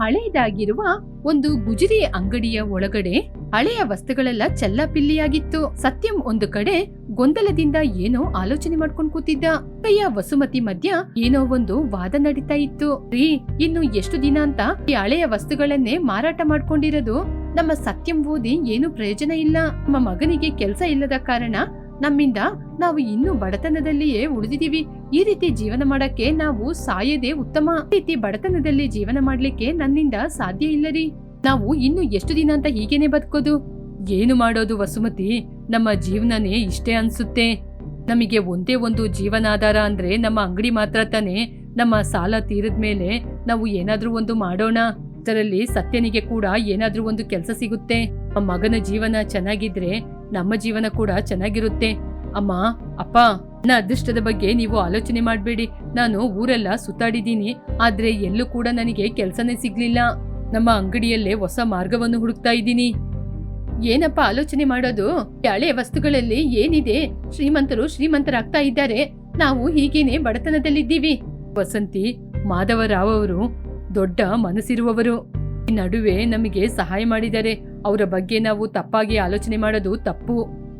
ಹಳೆಯದಾಗಿರುವ ಒಂದು ಗುಜರಿ ಅಂಗಡಿಯ ಒಳಗಡೆ ಹಳೆಯ ವಸ್ತುಗಳೆಲ್ಲ ಚೆಲ್ಲಾಪಿಲ್ಲಿಯಾಗಿತ್ತು. ಸತ್ಯಂ ಒಂದು ಕಡೆ ಗೊಂದಲದಿಂದ ಏನೋ ಆಲೋಚನೆ ಮಾಡ್ಕೊಂಡು ಕೂತಿದ್ದ. ಕೈಯ ವಸುಮತಿ ಮಧ್ಯ ಏನೋ ಒಂದು ವಾದ ನಡೀತಾ ಇತ್ತು. ರೀ, ಇನ್ನು ಎಷ್ಟು ದಿನ ಅಂತ ಈ ಹಳೆಯ ವಸ್ತುಗಳನ್ನೇ ಮಾರಾಟ ಮಾಡ್ಕೊಂಡಿರೋದು? ನಮ್ಮ ಸತ್ಯಂ ಓದಿ ಏನು ಪ್ರಯೋಜನ ಇಲ್ಲ. ನಮ್ಮ ಮಗನಿಗೆ ಕೆಲಸ ಇಲ್ಲದ ಕಾರಣ ನಮ್ಮಿಂದ ನಾವು ಇನ್ನೂ ಬಡತನದಲ್ಲಿಯೇ ಉಳಿದಿದೀವಿ. ಈ ರೀತಿ ಜೀವನ ಮಾಡಕ್ಕೆ ನಾವು ಸಾಯದೆ ಉತ್ತಮ. ಈ ರೀತಿ ಬಡತನದಲ್ಲಿ ಜೀವನ ಮಾಡ್ಲಿಕ್ಕೆ ನನ್ನಿಂದ ಸಾಧ್ಯ ಇಲ್ಲ ರೀ. ನಾವು ಇನ್ನು ಎಷ್ಟು ದಿನ ಅಂತ ಹೀಗೇನೆ ಬದುಕೋದು? ಏನು ಮಾಡೋದು ವಸುಮತಿ, ನಮ್ಮ ಜೀವನನೇ ಇಷ್ಟೇ ಅನ್ಸುತ್ತೆ. ನಮಗೆ ಒಂದೇ ಒಂದು ಜೀವನಾಧಾರ ಅಂದ್ರೆ ನಮ್ಮ ಅಂಗಡಿ ಮಾತ್ರ ತಾನೆ. ನಮ್ಮ ಸಾಲ ತೀರಿದ್ಮೇಲೆ ನಾವು ಏನಾದ್ರೂ ಒಂದು ಮಾಡೋಣ. ಇದರಲ್ಲಿ ಸತ್ಯನಿಗೆ ಕೂಡ ಏನಾದ್ರೂ ಒಂದು ಕೆಲಸ ಸಿಗುತ್ತೆ. ನಮ್ಮ ಮಗನ ಜೀವನ ಚೆನ್ನಾಗಿದ್ರೆ ನಮ್ಮ ಜೀವನ ಕೂಡ ಚೆನ್ನಾಗಿರುತ್ತೆ. ಅಮ್ಮ, ಅಪ್ಪ, ನನ್ನ ಅದೃಷ್ಟದ ಬಗ್ಗೆ ನೀವು ಆಲೋಚನೆ ಮಾಡ್ಬೇಡಿ. ನಾನು ಊರೆಲ್ಲ ಸುತ್ತಾಡಿದೀನಿ, ಆದ್ರೆ ಎಲ್ಲೂ ಕೂಡ ನನಗೆ ಕೆಲ್ಸನೇ ಸಿಗ್ಲಿಲ್ಲ. ನಮ್ಮ ಅಂಗಡಿಯಲ್ಲೇ ಹೊಸ ಮಾರ್ಗವನ್ನು ಹುಡುಕ್ತಾ ಇದ್ದೀನಿ. ಏನಪ್ಪ ಆಲೋಚನೆ ಮಾಡೋದು? ಹಳೆ ವಸ್ತುಗಳಲ್ಲಿ ಏನಿದೆ? ಶ್ರೀಮಂತರು ಶ್ರೀಮಂತರಾಗ್ತಾ ಇದ್ದಾರೆ, ನಾವು ಹೀಗೇನೆ ಬಡತನದಲ್ಲಿದ್ದೀವಿ. ವಸಂತಿ, ಮಾಧವರಾವ್ ಅವರು ದೊಡ್ಡ ಮನಸ್ಸಿರುವವರು. ಈ ನಡುವೆ ನಮಗೆ ಸಹಾಯ ಮಾಡಿದ್ದಾರೆ. ಅವರ ಬಗ್ಗೆ ನಾವು ತಪ್ಪಾಗಿ ಆಲೋಚನೆ ಮಾಡೋದು ತಪ್ಪು.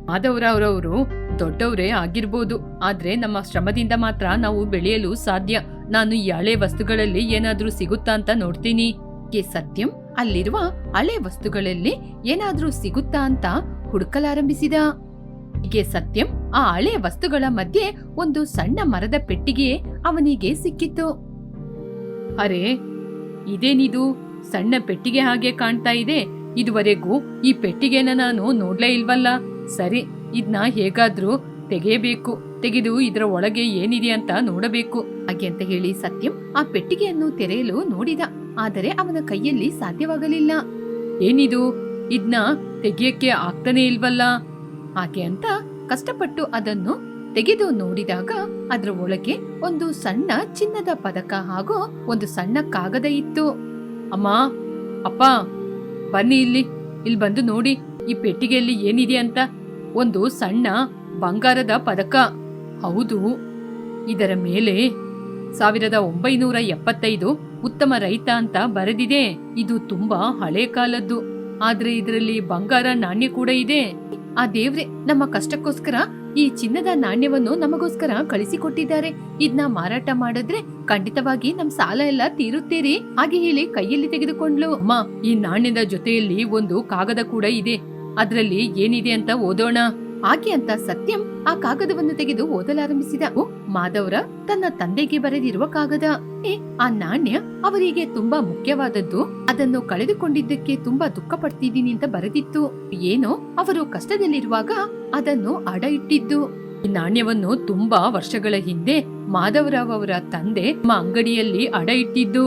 ಮಾಧವರಾವ್ರವರು ದೊಡ್ಡವರೇ ಆಗಿರ್ಬೋದು, ಆದ್ರೆ ನಮ್ಮ ಶ್ರಮದಿಂದ ಮಾತ್ರ ನಾವು ಬೆಳೆಯಲು ಸಾಧ್ಯ. ನಾನು ಈ ಹಳೆ ವಸ್ತುಗಳಲ್ಲಿ ಏನಾದ್ರೂ ಸಿಗುತ್ತಾ ಅಂತ ನೋಡ್ತೀನಿ. ಸತ್ಯಂ ಅಲ್ಲಿರುವ ಹಳೆ ವಸ್ತುಗಳಲ್ಲಿ ಏನಾದ್ರೂ ಸಿಗುತ್ತಾ ಅಂತ ಹುಡುಕಲಾರಂಭಿಸಿದ. ಹೀಗೆ ಸತ್ಯಂ ಆ ಹಳೆ ವಸ್ತುಗಳ ಮಧ್ಯೆ ಒಂದು ಸಣ್ಣ ಮರದ ಪೆಟ್ಟಿಗೆ ಅವನಿಗೆ ಸಿಕ್ಕಿತ್ತು. ಅರೆ, ಇದೇನಿದು? ಸಣ್ಣ ಪೆಟ್ಟಿಗೆ ಹಾಗೆ ಕಾಣ್ತಾ ಇದೆ. ಇದುವರೆಗೂ ಈ ಪೆಟ್ಟಿಗೆನ ನಾನು ನೋಡ್ಲೇ ಇಲ್ವಲ್ಲ. ಸರಿ, ಇದನ್ನ ಹೇಗಾದ್ರೂ ತೆಗೆಯಬೇಕು. ತೆಗೆದು ಇದರ ಒಳಗೆ ಏನಿದೆ ಅಂತ ನೋಡಬೇಕು. ಹಾಗೆ ಅಂತ ಹೇಳಿ ಸತ್ಯಂ ಆ ಪೆಟ್ಟಿಗೆಯನ್ನು ತೆರೆಯಲು ನೋಡಿದ. ಆದರೆ ಅವನ ಕೈಯಲ್ಲಿ ಸಾಧ್ಯವಾಗಲಿಲ್ಲ. ಏನಿದು? ಇದನ್ನ ತೆಗೆಯಕ್ಕೆ ಆಗ್ತಾನೆ ಇಲ್ವಲ್ಲ. ಹಾಗೆ ಅಂತ ಕಷ್ಟಪಟ್ಟು ಅದನ್ನು ತೆಗೆದು ನೋಡಿದಾಗ ಅದರ ಒಳಗೆ ಒಂದು ಸಣ್ಣ ಚಿನ್ನದ ಪದಕ ಹಾಗೂ ಒಂದು ಸಣ್ಣ ಕಾಗದ ಇತ್ತು. ಅಮ್ಮ, ಅಪ್ಪ, ಬನ್ನಿ ಇಲ್ಲಿ ಬಂದು ನೋಡಿ ಈ ಪೆಟ್ಟಿಗೆಯಲ್ಲಿ ಏನಿದೆ ಅಂತ. ಒಂದು ಸಣ್ಣ ಬಂಗಾರದ ಪದಕ. ಹೌದು, ಇದರ ಮೇಲೆ 1975 ಉತ್ತಮ ರೈತ ಅಂತ ಬರೆದಿದೆ. ಇದು ತುಂಬಾ ಹಳೆ ಕಾಲದ್ದು, ಆದ್ರೆ ಇದರಲ್ಲಿ ಬಂಗಾರ ನಾಣ್ಯ ಕೂಡ ಇದೆ. ಆ ದೇವ್ರೆ ನಮ್ಮ ಕಷ್ಟಕ್ಕೋಸ್ಕರ ಈ ಚಿನ್ನದ ನಾಣ್ಯವನ್ನು ನಮಗೋಸ್ಕರ ಕಳಿಸಿಕೊಟ್ಟಿದ್ದಾರೆ. ಇದನ್ನ ಮಾರಾಟ ಮಾಡಿದ್ರೆ ಖಂಡಿತವಾಗಿ ನಮ್ ಸಾಲ ಎಲ್ಲ ತೀರುತ್ತೇರಿ. ಹಾಗೆ ಹೇಳಿ ಕೈಯಲ್ಲಿ ತೆಗೆದುಕೊಂಡ್ಲು. ಅಮ್ಮ, ಈ ನಾಣ್ಯದ ಜೊತೆಯಲ್ಲಿ ಒಂದು ಕಾಗದ ಕೂಡ ಇದೆ. ಅದ್ರಲ್ಲಿ ಏನಿದೆ ಅಂತ ಓದೋಣ. ಹಾಗೆ ಅಂತ ಸತ್ಯಂ ಆ ಕಾಗದವನ್ನು ತೆಗೆದು ಓದಲಾರಂಭಿಸಿದ. ಮಾಧವ್ರ ತನ್ನ ತಂದೆಗೆ ಬರೆದಿರುವ ಕಾಗದ. ಆ ನಾಣ್ಯ ಅವರಿಗೆ ತುಂಬಾ ಮುಖ್ಯವಾದದ್ದು. ಅದನ್ನು ಕಳೆದುಕೊಂಡಿದ್ದಕ್ಕೆ ತುಂಬಾ ದುಃಖ ಪಡ್ತಿದ್ದೀನಿ ಅಂತ ಬರೆದಿತ್ತು. ಏನೋ ಅವರು ಕಷ್ಟದಲ್ಲಿರುವಾಗ ಅದನ್ನು ಅಡ ಇಟ್ಟಿದ್ದು. ಈ ನಾಣ್ಯವನ್ನು ತುಂಬಾ ವರ್ಷಗಳ ಹಿಂದೆ ಮಾಧವರಾವ್ ಅವರ ತಂದೆ ನಮ್ಮ ಅಂಗಡಿಯಲ್ಲಿ ಅಡ ಇಟ್ಟಿದ್ದು.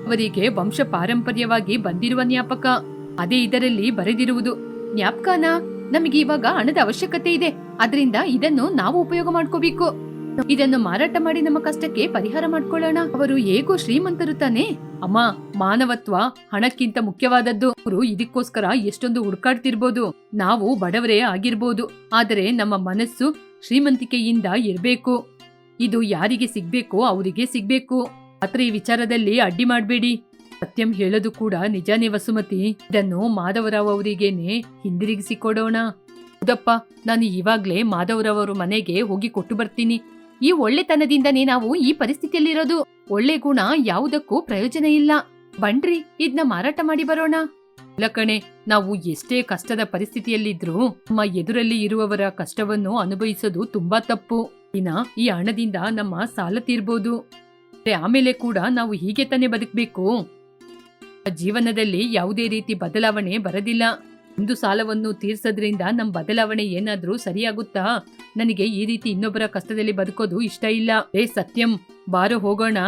ಅವರಿಗೆ ವಂಶ ಪಾರಂಪರ್ಯವಾಗಿ ಬಂದಿರುವ ಜ್ಞಾಪಕ. ಅದೇ ಇದರಲ್ಲಿ ಬರೆದಿರುವುದು. ಜ್ಞಾಪಕನ ನಮಗೆ ಇವಾಗ ಹಣದ ಅವಶ್ಯಕತೆ ಇದೆ, ಅದರಿಂದ ಇದನ್ನು ನಾವು ಉಪಯೋಗ ಮಾಡ್ಕೋಬೇಕು. ಇದನ್ನು ಮಾರಾಟ ಮಾಡಿ ನಮ್ಮ ಕಷ್ಟಕ್ಕೆ ಪರಿಹಾರ ಮಾಡ್ಕೊಳ್ಳೋಣ. ಅವರು ಹೇಗೋ ಶ್ರೀಮಂತರು ತಾನೆ. ಅಮ್ಮ, ಮಾನವತ್ವ ಹಣಕ್ಕಿಂತ ಮುಖ್ಯವಾದದ್ದು. ಅವರು ಇದಕ್ಕೋಸ್ಕರ ಎಷ್ಟೊಂದು ಹುಡುಕಾಡ್ತಿರ್ಬೋದು. ನಾವು ಬಡವರೇ ಆಗಿರ್ಬೋದು, ಆದರೆ ನಮ್ಮ ಮನಸ್ಸು ಶ್ರೀಮಂತಿಕೆಯಿಂದ ಇರ್ಬೇಕು. ಇದು ಯಾರಿಗೆ ಸಿಗ್ಬೇಕೋ ಅವರಿಗೆ ಸಿಗ್ಬೇಕು. ಮಾತ್ರ ಈ ವಿಚಾರದಲ್ಲಿ ಅಡ್ಡಿ ಮಾಡ್ಬೇಡಿ. ಸತ್ಯಂ ಹೇಳೋದು ಕೂಡ ನಿಜಾನೇ ವಸುಮತಿ. ಇದನ್ನು ಮಾಧವರಾವ್ ಅವರಿಗೇನೆ ಹಿಂದಿರುಗಿಸಿಕೊಡೋಣ. ಹೌದಪ್ಪ, ನಾನು ಇವಾಗ್ಲೇ ಮಾಧವರಾವ್ ಅವರ ಮನೆಗೆ ಹೋಗಿ ಕೊಟ್ಟು ಬರ್ತೀನಿ. ಈ ಒಳ್ಳೆತನದಿಂದನೇ ನಾವು ಈ ಪರಿಸ್ಥಿತಿಯಲ್ಲಿರೋದು. ಒಳ್ಳೆ ಗುಣ ಯಾವುದಕ್ಕೂ ಪ್ರಯೋಜನ ಇಲ್ಲ. ಬನ್ರಿ, ಇದನ್ನ ಮಾರಾಟ ಮಾಡಿ ಬರೋಣ. ಇಲ್ಲ ಕಣೆ, ನಾವು ಎಷ್ಟೇ ಕಷ್ಟದ ಪರಿಸ್ಥಿತಿಯಲ್ಲಿದ್ರೂ ನಮ್ಮ ಎದುರಲ್ಲಿ ಇರುವವರ ಕಷ್ಟವನ್ನು ಅನುಭವಿಸೋದು ತುಂಬಾ ತಪ್ಪು. ಈ ಹಣದಿಂದ ನಮ್ಮ ಸಾಲ ತೀರ್ಬೋದು, ಆಮೇಲೆ ಕೂಡ ನಾವು ಹೀಗೆ ತಾನೇ ಬದುಕಬೇಕು. ಜೀವನದಲ್ಲಿ ಯಾವುದೇ ರೀತಿ ಬದಲಾವಣೆ ಬರದಿಲ್ಲ. ಒಂದು ಸಾಲವನ್ನು ತೀರ್ಸೋದ್ರಿಂದ ನಮ್ಮ ಬದಲಾವಣೆ ಏನಾದ್ರೂ ಸರಿಯಾಗುತ್ತಾ? ನನಗೆ ಈ ರೀತಿ ಇನ್ನೊಬ್ಬರ ಕಷ್ಟದಲ್ಲಿ ಬದುಕೋದು ಇಷ್ಟ ಇಲ್ಲ. ಸತ್ಯಂ, ಬಾರೋ ಹೋಗೋಣ.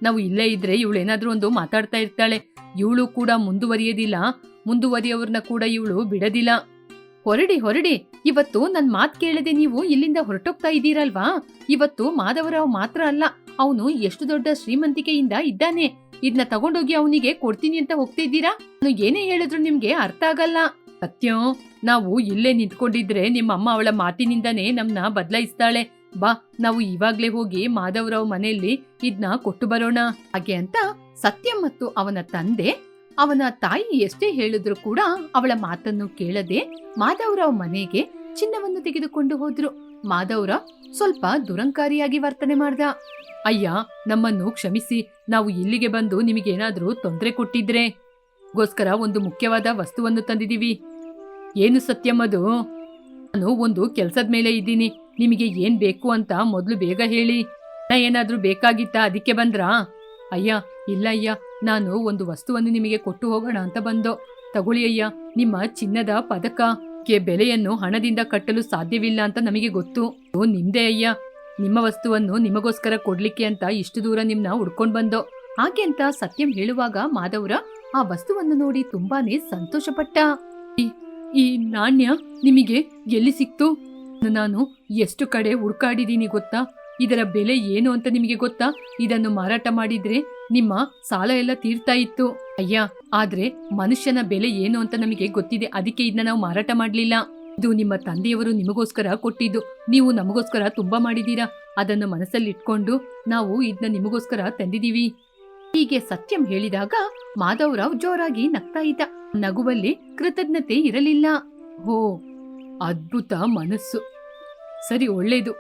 ನಾವು ಇಲ್ಲೇ ಇದ್ರೆ ಇವಳು ಏನಾದ್ರೂ ಒಂದು ಮಾತಾಡ್ತಾ ಇರ್ತಾಳೆ. ಇವಳು ಕೂಡ ಮುಂದುವರಿಯೋರ್ನ ಕೂಡ ಇವಳು ಬಿಡದಿಲ್ಲ. ಹೊರಡಿ. ಇವತ್ತು ನನ್ ಮಾತ್ ಕೇಳದೆ ನೀವು ಇಲ್ಲಿಂದ ಹೊರಟೋಗ್ತಾ ಇದ್ದೀರಲ್ವಾ? ಇವತ್ತು ಮಾಧವರಾವ್ ಮಾತ್ರ ಅಲ್ಲ, ಅವನು ಎಷ್ಟು ದೊಡ್ಡ ಶ್ರೀಮಂತಿಕೆಯಿಂದ ಇದ್ದಾನೆ. ಇದನ್ನ ತಗೊಂಡೋಗಿ ಅವನಿಗೆ ಕೊಡ್ತೀನಿ ಅಂತ ಹೋಗ್ತಿದ್ದೀರಾ? ನಾನು ಏನೇ ಹೇಳಿದ್ರು ನಿಮ್ಗೆ ಅರ್ಥ ಆಗಲ್ಲ. ಸತ್ಯಂ, ನಾವು ಇಲ್ಲೇ ನಿಂತ್ಕೊಂಡಿದ್ರೆ ನಿಮ್ಮ ಅಮ್ಮ ಅವಳ ಮಾತಿನಿಂದಾನೇ ನಮ್ನ ಬದಲಾಯಿಸ್ತಾಳೆ. ಬಾ, ನಾವು ಇವಾಗ್ಲೇ ಹೋಗಿ ಮಾಧವರಾವ್ ಮನೆಯಲ್ಲಿ ಇದನ್ನ ಕೊಟ್ಟು ಬರೋಣ. ಹಾಗೆ ಅಂತ ಸತ್ಯಂ ಮತ್ತು ಅವನ ತಂದೆ ಅವನ ತಾಯಿ ಎಷ್ಟೇ ಹೇಳಿದ್ರು ಕೂಡ ಅವಳ ಮಾತನ್ನು ಕೇಳದೆ ಮಾಧವರಾವ್ ಮನೆಗೆ ಚಿನ್ನವನ್ನು ತೆಗೆದುಕೊಂಡು ಹೋದ್ರು. ಮಾಧವರಾವ್ ಸ್ವಲ್ಪ ದುರಂಕಾರಿಯಾಗಿ ವರ್ತನೆ ಮಾಡ್ದ. ಅಯ್ಯ, ನಮ್ಮನ್ನು ಕ್ಷಮಿಸಿ, ನಾವು ಇಲ್ಲಿಗೆ ಬಂದು ನಿಮಗೇನಾದ್ರೂ ತೊಂದರೆ ಕೊಟ್ಟಿದ್ರೆ ಗೋಸ್ಕರ ಒಂದು ಮುಖ್ಯವಾದ ವಸ್ತುವನ್ನು ತಂದಿದೀವಿ. ಏನು ಸತ್ಯಂ ಅದು? ನಾನು ಒಂದು ಕೆಲ್ಸದ ಮೇಲೆ ಇದ್ದೀನಿ, ನಿಮಗೆ ಏನ್ ಬೇಕು ಅಂತ ಮೊದ್ಲು ಬೇಗ ಹೇಳಿ. ಏನಾದ್ರೂ ಬೇಕಾಗಿತ್ತಾ, ಅದಕ್ಕೆ ಬಂದ್ರಾ? ಅಯ್ಯ ಇಲ್ಲ ಅಯ್ಯ, ನಾನು ಒಂದು ವಸ್ತುವನ್ನು ನಿಮಗೆ ಕೊಟ್ಟು ಹೋಗೋಣ ಅಂತ ಬಂದೋ. ತಗೊಳ್ಳಿ ಅಯ್ಯ, ನಿಮ್ಮ ಚಿನ್ನದ ಪದಕಕ್ಕೆ ಬೆಲೆಯನ್ನು ಹಣದಿಂದ ಕಟ್ಟಲು ಸಾಧ್ಯವಿಲ್ಲ ಅಂತ ನಮಗೆ ಗೊತ್ತು. ನಿಮ್ದೇ ಅಯ್ಯ, ನಿಮ್ಮ ವಸ್ತುವನ್ನು ನಿಮಗೋಸ್ಕರ ಕೊಡ್ಲಿಕ್ಕೆ ಅಂತ ಇಷ್ಟು ದೂರ ನಿಮ್ನ ಹುಡ್ಕೊಂಡ್ ಬಂದೋ. ಹಾಗೆ ಅಂತ ಸತ್ಯಂ ಹೇಳುವಾಗ ಮಾಧವರ ಆ ವಸ್ತುವನ್ನು ನೋಡಿ ತುಂಬಾನೇ ಸಂತೋಷಪಟ್ಟ. ಈ ನಾಣ್ಯ ನಿಮಗೆ ಎಲ್ಲಿ ಸಿಕ್ತು? ನಾನು ಎಷ್ಟು ಕಡೆ ಹುಡ್ಕಾಡಿದೀನಿ ಗೊತ್ತಾ? ಇದರ ಬೆಲೆ ಏನು ಅಂತ ನಿಮಗೆ ಗೊತ್ತಾ? ಇದನ್ನು ಮಾರಾಟ ಮಾಡಿದ್ರೆ ನಿಮ್ಮ ಸಾಲ ಎಲ್ಲ ತೀರ್ತಾ ಇತ್ತು. ಅಯ್ಯ, ಆದ್ರೆ ಮನುಷ್ಯನ ಬೆಲೆ ಏನು ಅಂತ ನಮಗೆ ಗೊತ್ತಿದೆ, ಅದಕ್ಕೆ ಇದನ್ನ ನಾವು ಮಾರಾಟ ಮಾಡ್ಲಿಲ್ಲ. ಇದು ನಿಮ್ಮ ತಂದೆಯವರು ನಿಮಗೋಸ್ಕರ ಕೊಟ್ಟಿದ್ದು, ನೀವು ನಮಗೋಸ್ಕರ ತುಂಬಾ ಮಾಡಿದೀರಾ. ಅದನ್ನು ಮನಸ್ಸಲ್ಲಿ ಇಟ್ಕೊಂಡು ನಾವು ಇದನ್ನ ನಿಮಗೋಸ್ಕರ ತಂದಿದೀವಿ. ಹೀಗೆ ಸತ್ಯಂ ಹೇಳಿದಾಗ ಮಾಧವರಾವ್ ಜೋರಾಗಿ ನಗ್ತಾ ಇದ್ದ. ನಗುವಲ್ಲಿ ಕೃತಜ್ಞತೆ ಇರಲಿಲ್ಲ. ಹೋ, ಅದ್ಭುತ ಮನಸ್ಸು. ಸರಿ, ಒಳ್ಳೇದು,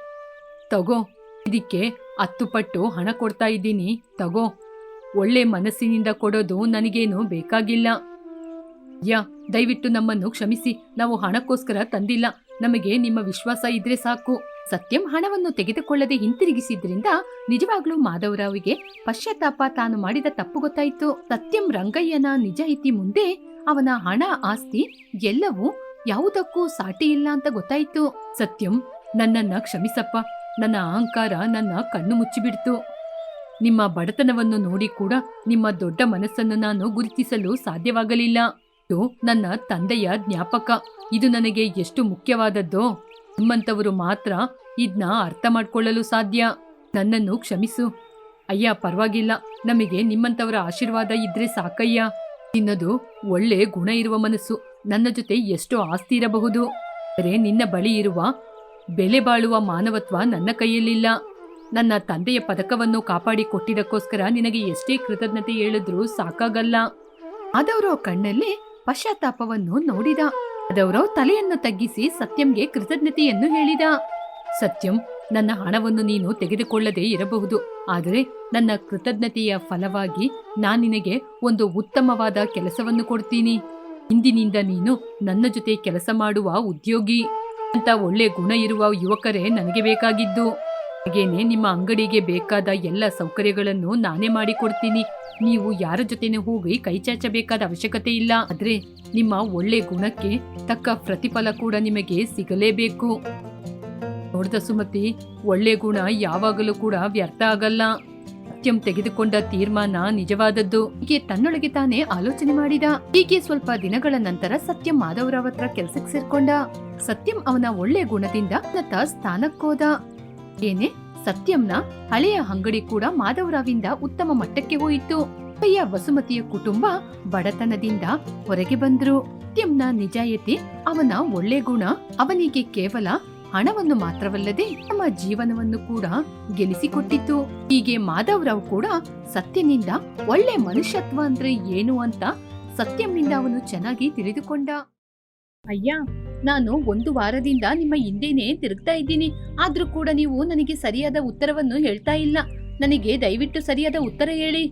ತಗೋ. ಇದಕ್ಕೆ 10 ಪಟ್ಟು ಹಣ ಕೊಡ್ತಾ ಇದ್ದೀನಿ, ತಗೋ. ಒಳ್ಳೆ ಮನಸ್ಸಿನಿಂದ ಕೊಡೋದು ನನಗೇನು ಬೇಕಾಗಿಲ್ಲ. ಯಾ, ದಯವಿಟ್ಟು ನಮ್ಮನ್ನು ಕ್ಷಮಿಸಿ, ನಾವು ಹಣಕ್ಕೋಸ್ಕರ ತಂದಿಲ್ಲ. ನಮಗೆ ನಿಮ್ಮ ವಿಶ್ವಾಸ ಇದ್ರೆ ಸಾಕು. ಸತ್ಯಂ ಹಣವನ್ನು ತೆಗೆದುಕೊಳ್ಳದೆ ಹಿಂತಿರುಗಿಸಿದ್ರಿಂದ ನಿಜವಾಗ್ಲೂ ಮಾಧವರಾವಿಗೆ ಪಶ್ಚಾತ್ತಾಪ, ತಾನು ಮಾಡಿದ ತಪ್ಪು ಗೊತ್ತಾಯಿತು. ಸತ್ಯಂ ರಂಗಯ್ಯನ ನಿಜಾಯಿತಿ ಮುಂದೆ ಅವನ ಹಣ, ಆಸ್ತಿ ಎಲ್ಲವೂ ಯಾವುದಕ್ಕೂ ಸಾಟಿ ಇಲ್ಲ ಅಂತ ಗೊತ್ತಾಯಿತು. ಸತ್ಯಂ, ನನ್ನನ್ನ ಕ್ಷಮಿಸಪ್ಪ. ನನ್ನ ಅಹಂಕಾರ ನನ್ನ ಕಣ್ಣು ಮುಚ್ಚಿಬಿಡ್ತು. ನಿಮ್ಮ ಬಡತನವನ್ನು ನೋಡಿ ಕೂಡ ನಿಮ್ಮ ದೊಡ್ಡ ಮನಸ್ಸನ್ನು ನಾನು ಗುರುತಿಸಲು ಸಾಧ್ಯವಾಗಲಿಲ್ಲ. ಇದು ನನ್ನ ತಂದೆಯ ಜ್ಞಾಪಕ. ಇದು ನನಗೆ ಎಷ್ಟು ಮುಖ್ಯವಾದದ್ದೋ ನಿಮ್ಮಂತವರು ಮಾತ್ರ ಇದನ್ನ ಅರ್ಥ ಮಾಡ್ಕೊಳ್ಳಲು ಸಾಧ್ಯ. ನನ್ನನ್ನು ಕ್ಷಮಿಸು. ಅಯ್ಯ, ಪರವಾಗಿಲ್ಲ, ನಮಗೆ ನಿಮ್ಮಂತವರ ಆಶೀರ್ವಾದ ಇದ್ರೆ ಸಾಕಯ್ಯ. ನಿನ್ನದು ಒಳ್ಳೆ ಗುಣ ಇರುವ ಮನಸ್ಸು. ನನ್ನ ಜೊತೆ ಎಷ್ಟೋ ಆಸ್ತಿ ಇರಬಹುದು, ಆದರೆ ನಿನ್ನ ಬಳಿ ಇರುವ ಬೆಲೆ ಬಾಳುವ ಮಾನವತ್ವ ನನ್ನ ಕೈಯಲ್ಲಿಲ್ಲ. ನನ್ನ ತಂದೆಯ ಪದಕವನ್ನು ಕಾಪಾಡಿ ಕೊಟ್ಟಿದ್ದಕ್ಕೋಸ್ಕರ ನಿನಗೆ ಎಷ್ಟೇ ಕೃತಜ್ಞತೆ ಹೇಳಿದ್ರೂ ಸಾಕಾಗಲ್ಲ. ಮಾಧವರಾವ್ ಕಣ್ಣಲ್ಲಿ ಪಶ್ಚಾತ್ತಾಪವನ್ನು ನೋಡಿದ. ಮಾಧವರಾವ್ ತಲೆಯನ್ನು ತಗ್ಗಿಸಿ ಸತ್ಯಂಗೆ ಕೃತಜ್ಞತೆಯನ್ನು ಹೇಳಿದ. ಸತ್ಯಂ, ನನ್ನ ಹಣವನ್ನು ನೀನು ತೆಗೆದುಕೊಳ್ಳದೆ ಇರಬಹುದು, ಆದರೆ ನನ್ನ ಕೃತಜ್ಞತೆಯ ಫಲವಾಗಿ ನಾನು ನಿನಗೆ ಒಂದು ಉತ್ತಮವಾದ ಕೆಲಸವನ್ನು ಕೊಡ್ತೀನಿ. ಇಂದಿನಿಂದ ನೀನು ನನ್ನ ಜೊತೆ ಕೆಲಸ ಮಾಡುವ ಉದ್ಯೋಗಿ. ಅಂತ ಒಳ್ಳೆ ಗುಣ ಇರುವ ಯುವಕರೇ ನನಗೆ ಬೇಕಾಗಿದ್ದು. ಹಾಗೇನೆ ನಿಮ್ಮ ಅಂಗಡಿಗೆ ಬೇಕಾದ ಎಲ್ಲ ಸೌಕರ್ಯಗಳನ್ನು ನಾನೇ ಮಾಡಿಕೊಡ್ತೀನಿ. ನೀವು ಯಾರ ಜೊತೆನೂ ಹೋಗಿ ಕೈಚಾಚಬೇಕಾದ ಅವಶ್ಯಕತೆ ಇಲ್ಲ. ಆದ್ರೆ ನಿಮ್ಮ ಒಳ್ಳೆ ಗುಣಕ್ಕೆ ತಕ್ಕ ಪ್ರತಿಫಲ ಕೂಡ ನಿಮಗೆ ಸಿಗಲೇಬೇಕು. ನೋಡ್ದ ಸುಮತಿ, ಒಳ್ಳೆ ಗುಣ ಯಾವಾಗಲೂ ಕೂಡ ವ್ಯರ್ಥ ಆಗಲ್ಲ. ಸತ್ಯಂ ತೆಗೆದುಕೊಂಡ ತೀರ್ಮಾನ ನಿಜವಾದದ್ದು. ಹೀಗೆ ತನ್ನೊಳಗೆ ತಾನೇ ಆಲೋಚನೆ ಮಾಡಿದ. ಹೀಗೆ ಸ್ವಲ್ಪ ದಿನಗಳ ನಂತರ ಸತ್ಯಂ ಮಾಧವರಾವ್ ಹತ್ರ ಕೆಲ್ಸಕ್ಕೆ ಸೇರ್ಕೊಂಡ. ಸತ್ಯಂ ಅವನ ಒಳ್ಳೆ ಗುಣದಿಂದ ಉನ್ನತ ಸ್ಥಾನಕ್ಕೋದ. ಏನೇ, ಸತ್ಯಂನ ಹಳೆಯ ಅಂಗಡಿ ಕೂಡ ಮಾಧವರಾವಿಂದ ಉತ್ತಮ ಮಟ್ಟಕ್ಕೆ ಹೋಯಿತು. ಅಯ್ಯ, ವಸುಮತಿಯ ಕುಟುಂಬ ಬಡತನದಿಂದ ಹೊರಗೆ ಬಂದ್ರು. ಸತ್ಯಂನ ನಿಜಾಯಿತಿ, ಅವನ ಒಳ್ಳೆ ಗುಣ ಅವನಿಗೆ ಕೇವಲ ಹಣವನ್ನು ಮಾತ್ರವಲ್ಲದೆ ನಮ್ಮ ಜೀವನವನ್ನು ಕೂಡ ಗೆಲ್ಲಿಸಿಕೊಟ್ಟಿತ್ತು. ಹೀಗೆ ಮಾಧವರಾವ್ ಕೂಡ ಸತ್ಯನಿಂದ ಒಳ್ಳೆ ಮನುಷ್ಯತ್ವ ಅಂದ್ರೆ ಏನು ಅಂತ ಸತ್ಯಂನಿಂದ ಅವನು ಚೆನ್ನಾಗಿ ತಿಳಿದುಕೊಂಡ. ಅಯ್ಯ, ನಾನು 1 ವಾರದಿಂದ ನಿಮ್ಮ ಹಿಂದೆನೇ ತಿರುಗ್ತಾ ಇದ್ದೀನಿ, ಆದ್ರೂ ಕೂಡ ನೀವು ನನಗೆ ಸರಿಯಾದ ಉತ್ತರವನ್ನು ಹೇಳ್ತಾ ಇಲ್ಲ. ನನಗೆ ದಯವಿಟ್ಟು ಸರಿಯಾದ ಉತ್ತರ ಹೇಳಿ.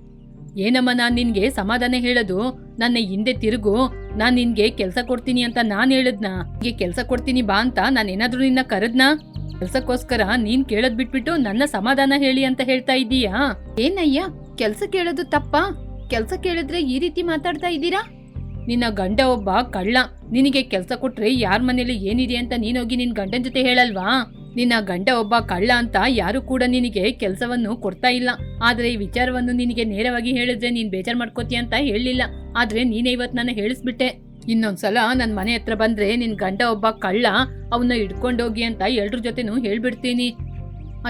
ಏನಮ್ಮ, ನಾನ್ ನಿನ್ಗೆ ಸಮಾಧಾನ ಹೇಳೋದು? ನನ್ನ ಹಿಂದೆ ತಿರುಗು, ನಾನ್ ನಿನ್ಗೆ ಕೆಲ್ಸ ಕೊಡ್ತೀನಿ ಅಂತ ನಾನ್ ಹೇಳದ್ನ? ಹೀಗೆ ಕೆಲ್ಸ ಕೊಡ್ತೀನಿ ಬಾ ಅಂತ ನಾನೇನಾದ್ರೂ ನಿನ್ನ ಕರೆದ್ನಾ? ಕೆಲ್ಸಕ್ಕೋಸ್ಕರ ನೀನ್ ಕೇಳದ್ ಬಿಟ್ಬಿಟ್ಟು ನನ್ನ ಸಮಾಧಾನ ಹೇಳಿ ಅಂತ ಹೇಳ್ತಾ ಇದ್ದೀಯಾ? ಏನಯ್ಯ, ಕೆಲ್ಸ ಕೇಳೋದು ತಪ್ಪಾ? ಕೆಲ್ಸ ಕೇಳಿದ್ರೆ ಈ ರೀತಿ ಮಾತಾಡ್ತಾ ಇದ್ದೀರಾ? ನಿನ್ನ ಗಂಡ ಒಬ್ಬ ಕಳ್ಳ. ನಿನಗೆ ಕೆಲ್ಸ ಕೊಟ್ರೆ ಯಾರ್ ಮನೇಲಿ ಏನಿದೆ ಅಂತ ನೀನೋಗಿ ನಿನ್ ಗಂಡನ್ ಜೊತೆ ಹೇಳಲ್ವಾ? ನಿನ್ನ ಗಂಡ ಒಬ್ಬ ಕಳ್ಳ ಅಂತ ಯಾರು ಕೂಡ ನಿನಗೆ ಕೆಲಸವನ್ನು ಕೊಡ್ತಾ ಇಲ್ಲ. ಆದ್ರೆ ಈ ವಿಚಾರವನ್ನು ನಿನಗೆ ನೇರವಾಗಿ ಹೇಳಿದ್ರೆ ನೀನ್ ಬೇಜಾರ್ ಮಾಡ್ಕೋತೀಯ ಅಂತ ಹೇಳಿಲ್ಲ. ಆದ್ರೆ ನೀನೇ ಇವತ್ತು ನನ್ನ ಹೇಳಿಸ್ಬಿಟ್ಟೆ. ಇನ್ನೊಂದ್ಸಲ ನನ್ ಮನೆ ಹತ್ರ ಬಂದ್ರೆ ನಿನ್ ಗಂಡ ಒಬ್ಬ ಕಳ್ಳ, ಅವನ್ನ ಹಿಡ್ಕೊಂಡೋಗಿ ಅಂತ ಎಲ್ರ ಜೊತೆನೂ ಹೇಳ್ಬಿಡ್ತೀನಿ.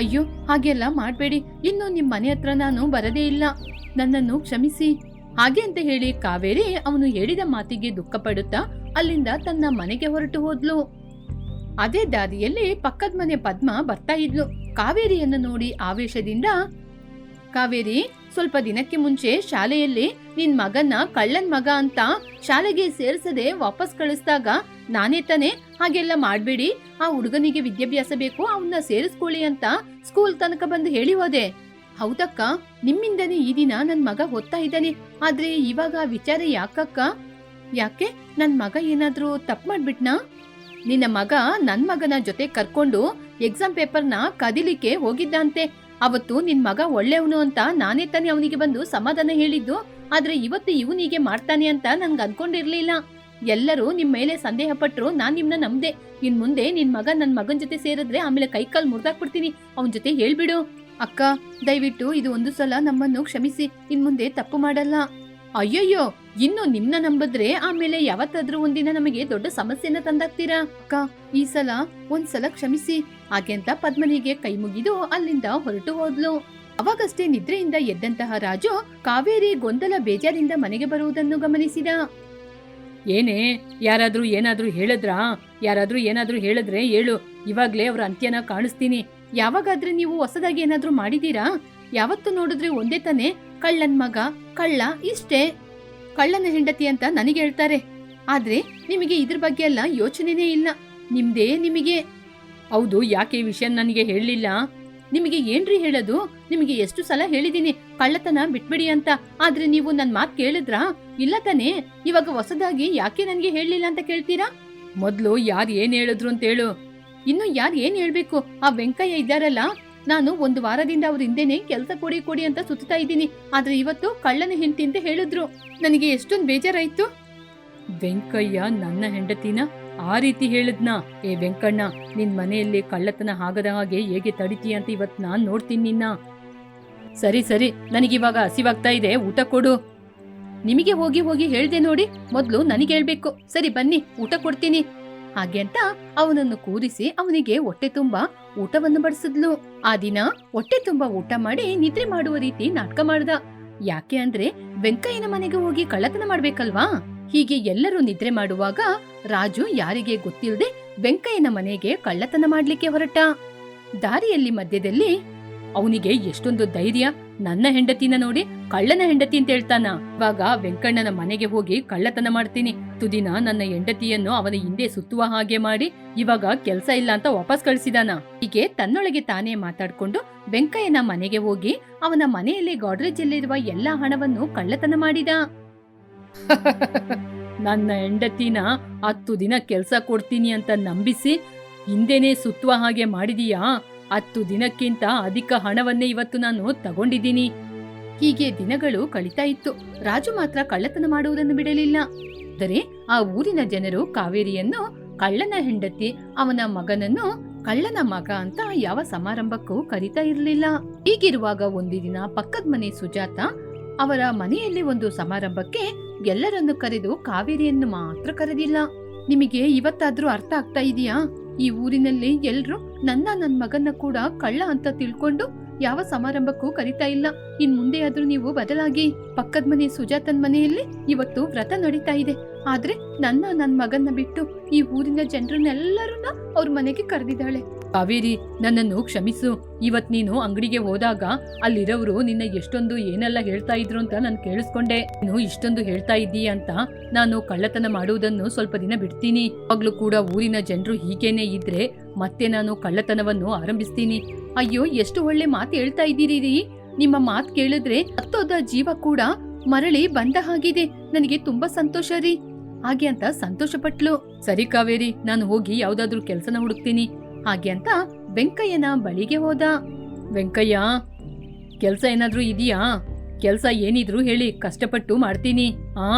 ಅಯ್ಯೋ, ಹಾಗೆಲ್ಲ ಮಾಡ್ಬೇಡಿ. ಇನ್ನು ನಿಮ್ ಮನೆ ಹತ್ರ ನಾನು ಬರದೇ ಇಲ್ಲ. ನನ್ನನ್ನು ಕ್ಷಮಿಸಿ. ಹಾಗೆ ಅಂತ ಹೇಳಿ ಕಾವೇರಿ ಅವನು ಹೇಳಿದ ಮಾತಿಗೆ ದುಃಖ ಪಡುತ್ತಾ ಅಲ್ಲಿಂದ ತನ್ನ ಮನೆಗೆ ಹೊರಟು ಹೋದ್ಲು. ಅದೇ ದಾರಿಯಲ್ಲಿ ಪಕ್ಕದ ಮನೆ ಪದ್ಮ ಬರ್ತಾ ಇದ್ಲು. ಕಾವೇರಿಯನ್ನು ನೋಡಿ ಆವೇಶದಿಂದ, ಕಾವೇರಿ, ಸ್ವಲ್ಪ ದಿನಕ್ಕೆ ಮುಂಚೆ ಶಾಲೆಯಲ್ಲಿ ನಿನ್ ಮಗನ್ನ ಕಳ್ಳನ್ ಮಗ ಅಂತ ಶಾಲೆಗೆ ಸೇರ್ಸದೆ ವಾಪಸ್ ಕಳಿಸ್ದಾಗ ನಾನೇ ತಾನೆ ಹಾಗೆಲ್ಲ ಮಾಡ್ಬೇಡಿ, ಆ ಹುಡುಗನಿಗೆ ವಿದ್ಯಾಭ್ಯಾಸ ಬೇಕು, ಅವನ್ನ ಸೇರಿಸ್ಕೊಳ್ಳಿ ಅಂತ ಸ್ಕೂಲ್ ತನಕ ಬಂದು ಹೇಳಿ ಹೋದೆ. ಹೌದಕ್ಕ, ನಿಮ್ಮಿಂದನೇ ಈ ದಿನ ನನ್ ಮಗ ಓದ್ತಾ ಇದ್ದಾನೆ. ಆದ್ರೆ ಇವಾಗ ವಿಚಾರ ಯಾಕಕ್ಕ? ಯಾಕೆ, ನನ್ ಮಗ ಏನಾದ್ರೂ ತಪ್ಪು ಮಾಡ್ಬಿಟ್ನಾ? ನಿನ್ನ ಮಗ ನನ್ ಮಗನ ಜೊತೆ ಕರ್ಕೊಂಡು ಎಕ್ಸಾಮ್ ಪೇಪರ್ನ ಕದಿಲಿಕ್ಕೆ ಹೋಗಿದ್ದಂತೆ. ಅವತ್ತು ನಿನ್ ಮಗ ಒಳ್ಳೆಯವನು ಅಂತ ನಾನೇ ತಾನೆ ಅವನಿಗೆ ಬಂದು ಸಮಾಧಾನ ಹೇಳಿದ್ದು. ಆದ್ರೆ ಇವತ್ತು ಇವನಿಗೆ ಮಾಡ್ತಾನೆ ಅಂತ ನನ್ಗೆ ಅನ್ಕೊಂಡಿರ್ಲಿಲ್ಲ. ಎಲ್ಲರೂ ನಿಮ್ ಮೇಲೆ ಸಂದೇಹ ಪಟ್ರು, ನಾನ್ ನಿಮ್ನ ನಂಬ್ದೆ. ಇನ್ ಮುಂದೆ ನಿನ್ ಮಗ ನನ್ ಮಗನ್ ಜೊತೆ ಸೇರಿದ್ರೆ ಆಮೇಲೆ ಕೈಕಾಲ್ ಮುರ್ದಾಕ್ಬಿಡ್ತೀನಿ. ಅವನ್ ಜೊತೆ ಹೇಳ್ಬಿಡು. ಅಕ್ಕ, ದಯವಿಟ್ಟು ಇದು ಒಂದು ಸಲ ನಮ್ಮನ್ನು ಕ್ಷಮಿಸಿ. ಇನ್ ಮುಂದೆ ತಪ್ಪು ಮಾಡಲ್ಲ. ಅಯ್ಯಯ್ಯೋ, ಇನ್ನು ನಿಮ್ನ ನಂಬಿದ್ರೆ ಆಮೇಲೆ ಯಾವತ್ತಾದ್ರೂ ಒಂದಿನ ನಮಗೆ ದೊಡ್ಡ ಸಮಸ್ಯೆನ ತಂದಾಕ್ತೀರಾ. ಅಕ್ಕ, ಈ ಸಲ ಒಂದ್ಸಲ ಕ್ಷಮಿಸಿ. ಹಾಗೆಂತ ಪದ್ಮನಿಗೆ ಕೈ ಮುಗಿದು ಅಲ್ಲಿಂದ ಹೊರಟು ಹೋದ್ಲು. ಅವಾಗಷ್ಟೇ ನಿದ್ರೆಯಿಂದ ಎದ್ದಂತಹ ರಾಜು ಕಾವೇರಿ ಗೊಂದಲ ಬೇಜಾರಿಂದ ಮನೆಗೆ ಬರುವುದನ್ನು ಗಮನಿಸಿದ. ಏನೇ, ಯಾರಾದ್ರೂ ಏನಾದ್ರೂ ಹೇಳಿದ್ರಾ? ಯಾರಾದ್ರೂ ಏನಾದ್ರೂ ಹೇಳಿದ್ರೆ ಹೇಳು, ಇವಾಗ್ಲೇ ಅವ್ರ ಅಂತ್ಯನ ಕಾಣಿಸ್ತೀನಿ. ಯಾವಾಗಾದ್ರೆ ನೀವು ಹೊಸದಾಗಿ ಏನಾದ್ರೂ ಮಾಡಿದೀರಾ? ಯಾವತ್ತು ನೋಡಿದ್ರೆ ಒಂದೇ ತಾನೆ ಕಳ್ಳನ್ ಮಗ, ಕಳ್ಳ, ಇಷ್ಟೇ. ಕಳ್ಳನ ಹೆಂಡತಿ ಅಂತ ನನಗೆ ಹೇಳ್ತಾರೆ. ಆದ್ರೆ ನಿಮಗೆ ಇದ್ರ ಬಗ್ಗೆ ಎಲ್ಲ ಯೋಚನೆನೇ ಇಲ್ಲ. ನಿಮ್ದೇ ನಿಮಗೆ. ಹೌದು, ಯಾಕೆ ಈ ವಿಷಯ ನನಗೆ ಹೇಳಲಿಲ್ಲ? ನಿಮಗೆ ಏನ್ರಿ ಹೇಳೋದು? ನಿಮಗೆ ಎಷ್ಟು ಸಲ ಹೇಳಿದೀನಿ ಕಳ್ಳತನ ಬಿಟ್ಬಿಡಿ ಅಂತ. ಆದ್ರೆ ನೀವು ನನ್ ಮಾತ್ ಕೇಳಿದ್ರಾ? ಇಲ್ಲ ತಾನೆ. ಇವಾಗ ಹೊಸದಾಗಿ ಯಾಕೆ ನನ್ಗೆ ಹೇಳಲಿಲ್ಲ ಅಂತ ಕೇಳ್ತೀರಾ? ಮೊದ್ಲು ಯಾರು ಏನ್ ಹೇಳಿದ್ರು ಅಂತ ಹೇಳು. ಇನ್ನು ಯಾರು ಏನ್ ಹೇಳ್ಬೇಕು? ಆ ವೆಂಕಯ್ಯ ಇದ್ದಾರಲ್ಲ, ನಾನು ಒಂದು ವಾರದಿಂದ ಅವ್ರ ಹಿಂದೆನೆ ಕೆಲಸ ಕೊಡಿ ಅಂತ ಸುತ್ತಾ ಇದ್ದೀನಿ. ಆದ್ರೆ ಇವತ್ತು ಕಳ್ಳನ ಹೆಂಡತಿ ಅಂತ ಹೇಳಿದ್ರು. ನನಗೆ ಎಷ್ಟೊಂದು ಬೇಜಾರಾಯ್ತು. ವೆಂಕಯ್ಯ ನನ್ನ ಹೆಂಡತಿನ ಆ ರೀತಿ ಹೇಳಿದ್ನ? ಏ ವೆಂಕಣ್ಣ, ನಿನ್ ಮನೆಯಲ್ಲಿ ಕಳ್ಳತನ ಆಗದ ಹಾಗೆ ಹೇಗೆ ತಡಿತೀಯ ಅಂತ ಇವತ್ ನಾನ್ ನೋಡ್ತೀನಿ ನಿನ್ನ. ಸರಿ ಸರಿ, ನನಗಿವಾಗ ಹಸಿವಾಗ್ತಾ ಇದೆ, ಊಟ ಕೊಡು. ನಿಮಗೆ ಹೋಗಿ ಹೋಗಿ ಹೇಳ್ದೆ ನೋಡಿ, ಮೊದ್ಲು ನನಗೆ ಹೇಳ್ಬೇಕು. ಸರಿ ಬನ್ನಿ, ಊಟ ಕೊಡ್ತೀನಿ. ಹಾಗೆ ಅಂತ ಅವನನ್ನು ಕೂರಿಸಿ ಅವನಿಗೆ ಹೊಟ್ಟೆ ತುಂಬಾ ಊಟವನ್ನು ಬಡಿಸಿದ್ಲು. ಆ ದಿನ ಹೊಟ್ಟೆ ತುಂಬಾ ಊಟ ಮಾಡಿ ನಿದ್ರೆ ಮಾಡುವ ರೀತಿ ನಾಟಕ ಮಾಡ್ದ. ಯಾಕೆ ಅಂದ್ರೆ ವೆಂಕಯ್ಯನ ಮನೆಗೆ ಹೋಗಿ ಕಳ್ಳತನ ಮಾಡ್ಬೇಕಲ್ವಾ. ಹೀಗೆ ಎಲ್ಲರೂ ನಿದ್ರೆ ಮಾಡುವಾಗ ರಾಜು ಯಾರಿಗೆ ಗೊತ್ತಿಲ್ಲದೆ ವೆಂಕಯ್ಯನ ಮನೆಗೆ ಕಳ್ಳತನ ಮಾಡ್ಲಿಕ್ಕೆ ಹೊರಟ. ದಾರಿಯಲ್ಲಿ ಮಧ್ಯದಲ್ಲಿ ಅವನಿಗೆ ಎಷ್ಟೊಂದು ಧೈರ್ಯ, ನನ್ನ ಹೆಂಡತಿನ ನೋಡಿ ಕಳ್ಳನ ಹೆಂಡತಿ ಅಂತ ಹೇಳ್ತಾನ. ಇವಾಗ ವೆಂಕಣ್ಣನ ಮನೆಗೆ ಹೋಗಿ ಕಳ್ಳತನ ಮಾಡ್ತೀನಿ. ತುದಿನ ನನ್ನ ಹೆಂಡತಿಯನ್ನು ಅವನ ಹಿಂದೆ ಸುತ್ತುವ ಹಾಗೆ ಮಾಡಿ ಇವಾಗ ಕೆಲ್ಸ ಇಲ್ಲ ಅಂತ ವಾಪಸ್ ಕಳಿಸಿದಾನ. ಹೀಗೆ ತನ್ನೊಳಗೆ ತಾನೇ ಮಾತಾಡ್ಕೊಂಡು ವೆಂಕಯ್ಯನ ಮನೆಗೆ ಹೋಗಿ ಅವನ ಮನೆಯಲ್ಲಿ ಗಾಡ್ರೇಜ್ ಅಲ್ಲಿರುವ ಎಲ್ಲಾ ಹಣವನ್ನು ಕಳ್ಳತನ ಮಾಡಿದ. ನನ್ನ ಹೆಂಡತಿನ 10 ದಿನ ಕೆಲ್ಸ ಕೊಡ್ತೀನಿ ಅಂತ ನಂಬಿಸಿ ಹಿಂದೆನೆ ಸುತ್ತುವ ಹಾಗೆ ಮಾಡಿದೀಯಾ? 10 ದಿನಕ್ಕಿಂತ ಅಧಿಕ ಹಣವನ್ನೇ ಇವತ್ತು ನಾನು ತಗೊಂಡಿದ್ದೀನಿ. ಹೀಗೆ ದಿನಗಳು ಕಳೀತಾ ಇತ್ತು. ರಾಜು ಮಾತ್ರ ಕಳ್ಳತನ ಮಾಡುವುದನ್ನು ಬಿಡಲಿಲ್ಲ. ಆದರೆ ಆ ಊರಿನ ಜನರು ಕಾವೇರಿಯನ್ನು ಕಳ್ಳನ ಹೆಂಡತಿ, ಅವನ ಮಗನನ್ನು ಕಳ್ಳನ ಮಗ ಅಂತ ಯಾವ ಸಮಾರಂಭಕ್ಕೂ ಕರೀತಾ ಇರಲಿಲ್ಲ. ಹೀಗಿರುವಾಗ ಒಂದು ದಿನ ಪಕ್ಕದ ಮನೆ ಸುಜಾತ ಅವರ ಮನೆಯಲ್ಲಿ ಒಂದು ಸಮಾರಂಭಕ್ಕೆ ಎಲ್ಲರನ್ನು ಕರೆದು ಕಾವೇರಿಯನ್ನು ಮಾತ್ರ ಕರೆದಿಲ್ಲ. ನಿಮಗೆ ಇವತ್ತಾದ್ರೂ ಅರ್ಥ ಆಗ್ತಾ ಇದೆಯಾ? ಈ ಊರಿನಲ್ಲಿ ಎಲ್ರು ನನ್ ಮಗನ್ನ ಕೂಡ ಕಳ್ಳ ಅಂತ ತಿಳ್ಕೊಂಡು ಯಾವ ಸಮಾರಂಭಕ್ಕೂ ಕರಿತಾ ಇಲ್ಲ. ಇನ್ ಮುಂದೆ ಆದ್ರೂ ನೀವು ಬದಲಾಗಿ. ಪಕ್ಕದ ಮನೆ ಸುಜಾತನ್ ಮನೆಯಲ್ಲಿ ಇವತ್ತು ವ್ರತ ನಡೀತಾ ಇದೆ. ಆದ್ರೆ ನನ್ ಮಗನ್ನ ಬಿಟ್ಟು ಈ ಊರಿನ ಜನರನ್ನೆಲ್ಲರನ್ನ ಅವ್ರ ಮನೆಗೆ ಕರೆದಿದ್ದಾಳೆ. ಕಾವೇರಿ, ನನ್ನನ್ನು ಕ್ಷಮಿಸು. ಇವತ್ ನೀನು ಅಂಗಡಿಗೆ ಹೋದಾಗ ಅಲ್ಲಿರೋರು ನಿನ್ನ ಎಷ್ಟೊಂದು ಏನೆಲ್ಲ ಹೇಳ್ತಾ ಇದ್ರು ಅಂತ ನಾನು ಕೇಳಿಸ್ಕೊಂಡೆ. ನೀನು ಇಷ್ಟೊಂದು ಹೇಳ್ತಾ ಇದ್ದೀಯ ಅಂತ ನಾನು ಕಳ್ಳತನ ಮಾಡುವುದನ್ನು ಸ್ವಲ್ಪ ದಿನ ಬಿಡ್ತೀನಿ. ಆಗ್ಲೂ ಕೂಡ ಊರಿನ ಜನರು ಹೀಗೇನೆ ಇದ್ರೆ ಮತ್ತೆ ನಾನು ಕಳ್ಳತನವನ್ನು ಆರಂಭಿಸ್ತೀನಿ. ಅಯ್ಯೋ, ಎಷ್ಟು ಒಳ್ಳೆ ಮಾತು ಹೇಳ್ತಾ ಇದ್ದೀರಿ. ನಿಮ್ಮ ಮಾತು ಕೇಳಿದ್ರೆ ಹತ್ತೋದ ಜೀವ ಕೂಡ ಮರಳಿ ಬಂದ ಹಾಗಿದೆ. ನನಗೆ ತುಂಬಾ ಸಂತೋಷ ರೀ. ಹಾಗೆ ಅಂತ ಸಂತೋಷ ಪಟ್ಲು. ಸರಿ ಕಾವೇರಿ, ನಾನು ಹೋಗಿ ಯಾವ್ದಾದ್ರು ಕೆಲ್ಸನ ಹುಡುಕ್ತೀನಿ. ಹಾಗೆ ಅಂತ ವೆಂಕಯ್ಯನ ಬಳಿಗೆ ಹೋದ. ವೆಂಕಯ್ಯ, ಕೆಲ್ಸ ಏನಾದ್ರೂ ಇದೆಯಾ? ಕೆಲ್ಸ ಏನಿದ್ರು ಹೇಳಿ, ಕಷ್ಟಪಟ್ಟು ಮಾಡ್ತೀನಿ.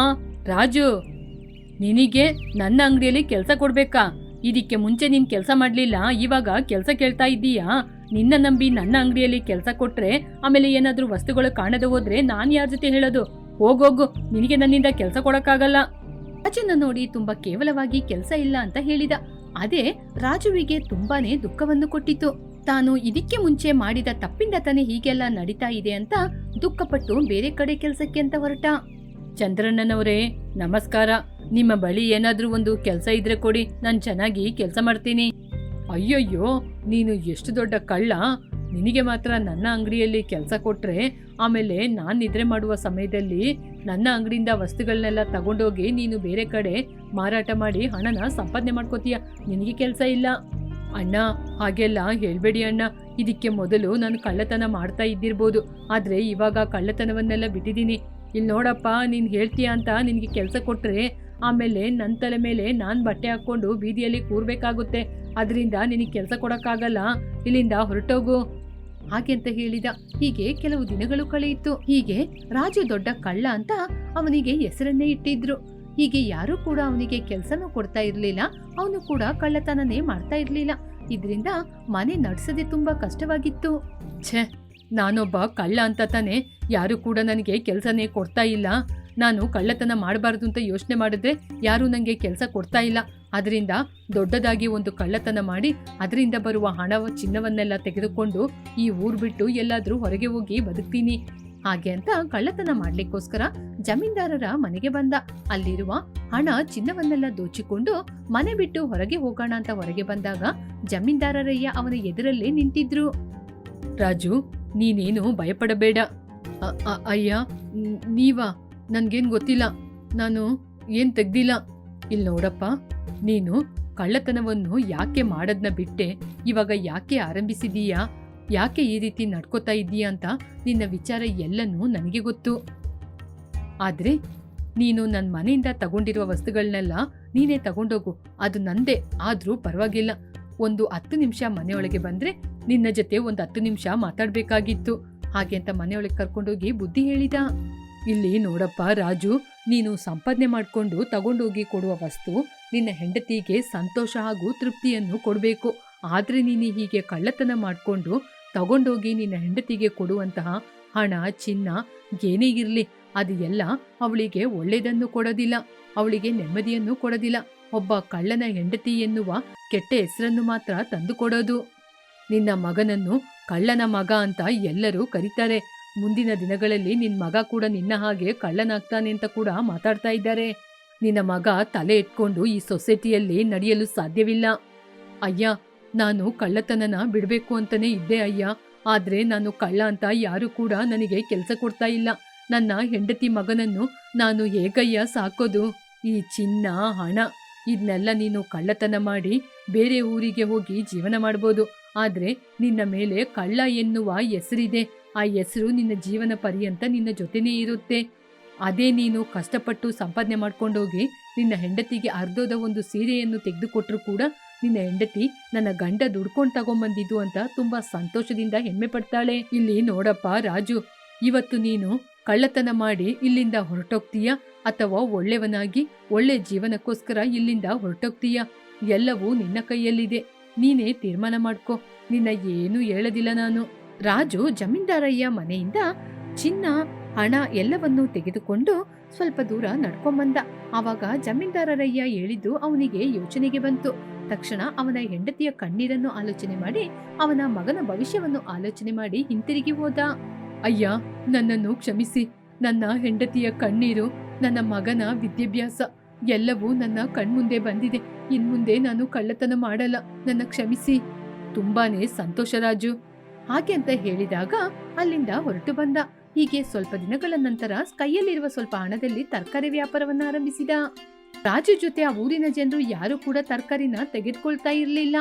ರಾಜು, ನಿನಗೆ ನನ್ನ ಅಂಗಡಿಯಲ್ಲಿ ಕೆಲ್ಸ ಕೊಡ್ಬೇಕಾ? ಇದಕ್ಕೆ ಮುಂಚೆ ನೀನ್ ಕೆಲ್ಸ ಮಾಡ್ಲಿಲ್ಲ, ಇವಾಗ ಕೆಲ್ಸ ಕೇಳ್ತಾ ಇದ್ದೀಯಾ? ನಿನ್ನ ನಂಬಿ ನನ್ನ ಅಂಗಡಿಯಲ್ಲಿ ಕೆಲ್ಸ ಕೊಟ್ರೆ ಆಮೇಲೆ ಏನಾದ್ರೂ ವಸ್ತುಗಳು ಕಾಣದೆ ಹೋದ್ರೆ ನಾನ್ ಯಾರ ಜೊತೆ ಹೇಳೋದು? ಹೋಗೋಗು, ನಿನಗೆ ನನ್ನಿಂದ ಕೆಲ್ಸ ಕೊಡಕ್ಕಾಗಲ್ಲ. ರಾಜನ ನೋಡಿ ತುಂಬಾ ಕೇವಲವಾಗಿ ಕೆಲ್ಸ ಇಲ್ಲ ಅಂತ ಹೇಳಿದ. ಅದೇ ರಾಜುವಿಗೆ ತುಂಬಾನೇ ದುಃಖವನ್ನು ಕೊಟ್ಟಿತು. ತಾನು ಇದಕ್ಕೆ ಮುಂಚೆ ಮಾಡಿದ ತಪ್ಪಿಂದ ತಾನೇ ಹೀಗೆಲ್ಲ ನಡೀತಾ ಇದೆ ಅಂತ ದುಃಖಪಟ್ಟು ಬೇರೆ ಕಡೆ ಕೆಲ್ಸಕ್ಕೆ ಅಂತ ಹೊರಟ. ಚಂದ್ರಣ್ಣನವರೇ, ನಮಸ್ಕಾರ. ನಿಮ್ಮ ಬಳಿ ಏನಾದ್ರೂ ಒಂದು ಕೆಲ್ಸ ಇದ್ರೆ ಕೊಡಿ, ನಾನ್ ಚೆನ್ನಾಗಿ ಕೆಲ್ಸ ಮಾಡ್ತೀನಿ. ಅಯ್ಯಯ್ಯೋ, ನೀನು ಎಷ್ಟು ದೊಡ್ಡ ಕಳ್ಳ! ನಿನಗೆ ಮಾತ್ರ ನನ್ನ ಅಂಗಡಿಯಲ್ಲಿ ಕೆಲಸ ಕೊಟ್ಟರೆ ಆಮೇಲೆ ನಾನು ನಿದ್ರೆ ಮಾಡುವ ಸಮಯದಲ್ಲಿ ನನ್ನ ಅಂಗಡಿಯಿಂದ ವಸ್ತುಗಳನ್ನೆಲ್ಲ ತಗೊಂಡೋಗಿ ನೀನು ಬೇರೆ ಕಡೆ ಮಾರಾಟ ಮಾಡಿ ಹಣನ ಸಂಪಾದನೆ ಮಾಡ್ಕೋತೀಯ. ನಿನಗೆ ಕೆಲಸ ಇಲ್ಲ. ಅಣ್ಣ, ಹಾಗೆಲ್ಲ ಹೇಳ್ಬೇಡಿ ಅಣ್ಣ. ಇದಕ್ಕೆ ಮೊದಲು ನಾನು ಕಳ್ಳತನ ಮಾಡ್ತಾ ಇದ್ದಿರ್ಬೋದು, ಆದರೆ ಇವಾಗ ಕಳ್ಳತನವನ್ನೆಲ್ಲ ಬಿಟ್ಟಿದ್ದೀನಿ. ಇಲ್ಲಿ ನೋಡಪ್ಪ, ನೀನು ಹೇಳ್ತೀಯ ಅಂತ ನಿನಗೆ ಕೆಲಸ ಕೊಟ್ಟರೆ ಆಮೇಲೆ ನನ್ನ ತಲೆ ಮೇಲೆ ನಾನು ಬಟ್ಟೆ ಹಾಕ್ಕೊಂಡು ಬೀದಿಯಲ್ಲಿ ಕೂರ್ಬೇಕಾಗುತ್ತೆ. ಅದರಿಂದ ನಿನಗೆ ಕೆಲಸ ಕೊಡೋಕ್ಕಾಗಲ್ಲ. ಇಲ್ಲಿಂದ ಹೊರಟೋಗು ಹಾಗೆ ಅಂತ ಹೇಳಿದ. ಹೀಗೆ ಕೆಲವು ದಿನಗಳು ಕಳೆಯಿತು. ಹೀಗೆ ರಾಜು ದೊಡ್ಡ ಕಳ್ಳ ಅಂತ ಅವನಿಗೆ ಹೆಸರನ್ನೇ ಇಟ್ಟಿದ್ರು. ಹೀಗೆ ಯಾರೂ ಕೂಡ ಅವನಿಗೆ ಕೆಲಸನೂ ಕೊಡ್ತಾ ಇರ್ಲಿಲ್ಲ, ಅವನು ಕೂಡ ಕಳ್ಳತನನೇ ಮಾಡ್ತಾ ಇರ್ಲಿಲ್ಲ. ಇದರಿಂದ ಮನೆ ನಡೆಸದೆ ತುಂಬಾ ಕಷ್ಟವಾಗಿತ್ತು. ಛೇ, ನಾನೊಬ್ಬ ಕಳ್ಳ ಅಂತ ತಾನೆ ಯಾರು ಕೂಡ ನನಗೆ ಕೆಲಸನೇ ಕೊಡ್ತಾ ಇಲ್ಲ. ನಾನು ಕಳ್ಳತನ ಮಾಡಬಾರ್ದು ಅಂತ ಯೋಚನೆ ಮಾಡಿದ್ರೆ ಯಾರೂ ನನಗೆ ಕೆಲಸ ಕೊಡ್ತಾ ಇಲ್ಲ. ಅದರಿಂದ ದೊಡ್ಡದಾಗಿ ಒಂದು ಕಳ್ಳತನ ಮಾಡಿ ಅದರಿಂದ ಬರುವ ಹಣ ಚಿನ್ನವನ್ನೆಲ್ಲ ತೆಗೆದುಕೊಂಡು ಈ ಊರು ಬಿಟ್ಟು ಎಲ್ಲಾದ್ರೂ ಹೊರಗೆ ಹೋಗಿ ಬದುಕ್ತೀನಿ. ಹಾಗೆ ಅಂತ ಕಳ್ಳತನ ಮಾಡ್ಲಿಕ್ಕೋಸ್ಕರ ಜಮೀನ್ದಾರರ ಮನೆಗೆ ಬಂದ. ಅಲ್ಲಿರುವ ಹಣ ಚಿನ್ನವನ್ನೆಲ್ಲ ದೋಚಿಕೊಂಡು ಮನೆ ಬಿಟ್ಟು ಹೊರಗೆ ಹೋಗೋಣ ಅಂತ ಹೊರಗೆ ಬಂದಾಗ ಜಮೀನ್ದಾರರಯ್ಯ ಅವನ ಎದುರಲ್ಲೇ ನಿಂತಿದ್ರು. ರಾಜು, ನೀನೇನು ಭಯಪಡಬೇಡ. ಅಯ್ಯ, ನೀವಾ? ನನ್ಗೇನ್ ಗೊತ್ತಿಲ್ಲ, ನಾನು ಏನ್ ತೆಗ್ದಿಲ್ಲ. ಇಲ್ಲಿ ನೋಡಪ್ಪ, ನೀನು ಕಳ್ಳತನವನ್ನು ಯಾಕೆ ಮಾಡದ್ನ ಬಿಟ್ಟೆ ಇವಾಗ ಯಾಕೆ ಆರಂಭಿಸಿದೀಯಾ, ಯಾಕೆ ಈ ರೀತಿ ನಡ್ಕೋತಾ ಇದ್ದೀಯಾ ಅಂತ ನಿನ್ನ ವಿಚಾರ ಎಲ್ಲನೂ ನನಗೆ ಗೊತ್ತು. ಆದ್ರೆ ನೀನು ನನ್ನ ಮನೆಯಿಂದ ತಗೊಂಡಿರುವ ವಸ್ತುಗಳನ್ನೆಲ್ಲ ನೀನೇ ತಗೊಂಡೋಗು, ಅದು ನಂದೇ. ಆದ್ರೂ ಪರವಾಗಿಲ್ಲ, ಒಂದು 10 ನಿಮಿಷ ಮನೆಯೊಳಗೆ ಬಂದ್ರೆ ನಿನ್ನ ಜೊತೆ ಒಂದು 10 ನಿಮಿಷ ಮಾತಾಡ್ಬೇಕಾಗಿತ್ತು. ಹಾಗೆ ಅಂತ ಮನೆಯೊಳಗೆ ಕರ್ಕೊಂಡೋಗಿ ಬುದ್ಧಿ ಹೇಳಿದ. ಇಲ್ಲಿ ನೋಡಪ್ಪ ರಾಜು, ನೀನು ಸಂಪಾದನೆ ಮಾಡಿಕೊಂಡು ತಗೊಂಡೋಗಿ ಕೊಡುವ ವಸ್ತು ನಿನ್ನ ಹೆಂಡತಿಗೆ ಸಂತೋಷ ಹಾಗೂ ತೃಪ್ತಿಯನ್ನು ಕೊಡಬೇಕು. ಆದರೆ ನೀನು ಹೀಗೆ ಕಳ್ಳತನ ಮಾಡಿಕೊಂಡು ತಗೊಂಡೋಗಿ ನಿನ್ನ ಹೆಂಡತಿಗೆ ಕೊಡುವಂತಹ ಹಣ, ಚಿನ್ನ ಏನೇ ಇರಲಿ ಅದು ಎಲ್ಲ ಅವಳಿಗೆ ಒಳ್ಳೆಯದನ್ನು ಕೊಡೋದಿಲ್ಲ, ಅವಳಿಗೆ ನೆಮ್ಮದಿಯನ್ನು ಕೊಡೋದಿಲ್ಲ. ಒಬ್ಬ ಕಳ್ಳನ ಹೆಂಡತಿ ಎನ್ನುವ ಕೆಟ್ಟ ಹೆಸರನ್ನು ಮಾತ್ರ ತಂದುಕೊಡೋದು. ನಿನ್ನ ಮಗನನ್ನು ಕಳ್ಳನ ಮಗ ಅಂತ ಎಲ್ಲರೂ ಕರೀತಾರೆ. ಮುಂದಿನ ದಿನಗಳಲ್ಲಿ ನಿನ್ನ ಮಗ ಕೂಡ ನಿನ್ನ ಹಾಗೆ ಕಳ್ಳನಾಗ್ತಾನೆ ಅಂತ ಕೂಡ ಮಾತಾಡ್ತಾ ಇದ್ದಾರೆ. ನಿನ್ನ ಮಗ ತಲೆ ಎತ್ಕೊಂಡು ಈ ಸೊಸೈಟಿಯಲ್ಲಿ ನಡೆಯಲು ಸಾಧ್ಯವಿಲ್ಲ. ಅಯ್ಯ, ನಾನು ಕಳ್ಳತನನ ಬಿಡಬೇಕು ಅಂತಲೇ ಇದ್ದೆ ಅಯ್ಯ. ಆದರೆ ನಾನು ಕಳ್ಳ ಅಂತ ಯಾರು ಕೂಡ ನನಗೆ ಕೆಲಸ ಕೊಡ್ತಾ ಇಲ್ಲ. ನನ್ನ ಹೆಂಡತಿ ಮಗನನ್ನು ನಾನು ಹೇಗಯ್ಯ ಸಾಕೋದು? ಈ ಚಿನ್ನ, ಹಣ ಇದನ್ನೆಲ್ಲ ನೀನು ಕಳ್ಳತನ ಮಾಡಿ ಬೇರೆ ಊರಿಗೆ ಹೋಗಿ ಜೀವನ ಮಾಡ್ಬೋದು. ಆದರೆ ನಿನ್ನ ಮೇಲೆ ಕಳ್ಳ ಎನ್ನುವ ಹೆಸರಿದೆ. ಆ ಹೆಸರು ನಿನ್ನ ಜೀವನ ಪರ್ಯಂತ ನಿನ್ನ ಜೊತೆನೇ ಇರುತ್ತೆ. ಅದೇ ನೀನು ಕಷ್ಟಪಟ್ಟು ಸಂಪಾದನೆ ಮಾಡ್ಕೊಂಡೋಗಿ ನಿನ್ನ ಹೆಂಡತಿಗೆ ಅರ್ಧದ ಒಂದು ಸೀರೆಯನ್ನು ತೆಗೆದುಕೊಟ್ರು ಕೂಡ ನಿನ್ನ ಹೆಂಡತಿ ನನ್ನ ಗಂಡ ದುಡ್ಕೊಂಡು ತಗೊಂಬಂದಿದ್ದು ಅಂತ ತುಂಬಾ ಸಂತೋಷದಿಂದ ಹೆಮ್ಮೆ ಪಡ್ತಾಳೆ. ಇಲ್ಲಿ ನೋಡಪ್ಪ ರಾಜು, ಇವತ್ತು ನೀನು ಕಳ್ಳತನ ಮಾಡಿ ಇಲ್ಲಿಂದ ಹೊರಟೋಗ್ತೀಯಾ ಅಥವಾ ಒಳ್ಳೆಯವನಾಗಿ ಒಳ್ಳೆ ಜೀವನಕ್ಕೋಸ್ಕರ ಇಲ್ಲಿಂದ ಹೊರಟೋಗ್ತೀಯಾ? ಎಲ್ಲವೂ ನಿನ್ನ ಕೈಯಲ್ಲಿದೆ. ನೀನೇ ತೀರ್ಮಾನ ಮಾಡ್ಕೊ. ನಿನ್ನ ಏನೂ ಹೇಳೋದಿಲ್ಲ ನಾನು. ರಾಜು ಜಮೀನ್ದಾರಯ್ಯ ಮನೆಯಿಂದ ಚಿನ್ನ, ಹಣ ಎಲ್ಲವನ್ನೂ ತೆಗೆದುಕೊಂಡು ಸ್ವಲ್ಪ ದೂರ ನಡ್ಕೊಂಬಂದ. ಆವಾಗ ಜಮೀನ್ದಾರರಯ್ಯ ಹೇಳಿದ್ದು ಅವನಿಗೆ ಯೋಚನೆಗೆ ಬಂತು. ತಕ್ಷಣ ಅವನ ಹೆಂಡತಿಯ ಕಣ್ಣೀರನ್ನು ಆಲೋಚನೆ ಮಾಡಿ ಅವನ ಮಗನ ಭವಿಷ್ಯವನ್ನು ಆಲೋಚನೆ ಮಾಡಿ ಹಿಂತಿರುಗಿ ಹೋದ. ಅಯ್ಯ, ನನ್ನನ್ನು ಕ್ಷಮಿಸಿ. ನನ್ನ ಹೆಂಡತಿಯ ಕಣ್ಣೀರು, ನನ್ನ ಮಗನ ವಿದ್ಯಾಭ್ಯಾಸ ಎಲ್ಲವೂ ನನ್ನ ಕಣ್ಮುಂದೆ ಬಂದಿದೆ. ಇನ್ಮುಂದೆ ನಾನು ಕಳ್ಳತನ ಮಾಡಲ್ಲ, ನನ್ನ ಕ್ಷಮಿಸಿ. ತುಂಬಾನೇ ಸಂತೋಷ ರಾಜು. ಹಾಗೆ ಅಂತ ಹೇಳಿದಾಗ ಅಲ್ಲಿಂದ ಹೊರಟು ಬಂದ. ಹೀಗೆ ಸ್ವಲ್ಪ ದಿನಗಳ ನಂತರ ಕೈಯಲ್ಲಿರುವ ಸ್ವಲ್ಪ ಹಣದಲ್ಲಿ ತರಕಾರಿ ವ್ಯಾಪಾರವನ್ನ ಆರಂಭಿಸಿದ. ರಾಜು ಜೊತೆ ಆ ಊರಿನ ಜನರು ಯಾರು ಕೂಡ ತರಕಾರಿನ ತೆಗೆದುಕೊಳ್ತಾ ಇರಲಿಲ್ಲ.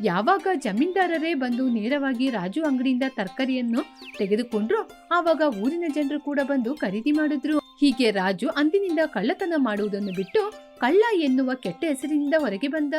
ಯಾವಾಗ ಜಮೀನ್ದಾರರೇ ಬಂದು ನೇರವಾಗಿ ರಾಜು ಅಂಗಡಿಯಿಂದ ತರಕಾರಿಯನ್ನು ತೆಗೆದುಕೊಂಡ್ರು, ಆವಾಗ ಊರಿನ ಜನರು ಕೂಡ ಬಂದು ಖರೀದಿ ಮಾಡಿದ್ರು. ಹೀಗೆ ರಾಜು ಅಂದಿನಿಂದ ಕಳ್ಳತನ ಮಾಡುವುದನ್ನು ಬಿಟ್ಟು ಕಳ್ಳ ಎನ್ನುವ ಕೆಟ್ಟ ಹೆಸರಿನಿಂದ ಹೊರಗೆ ಬಂದ.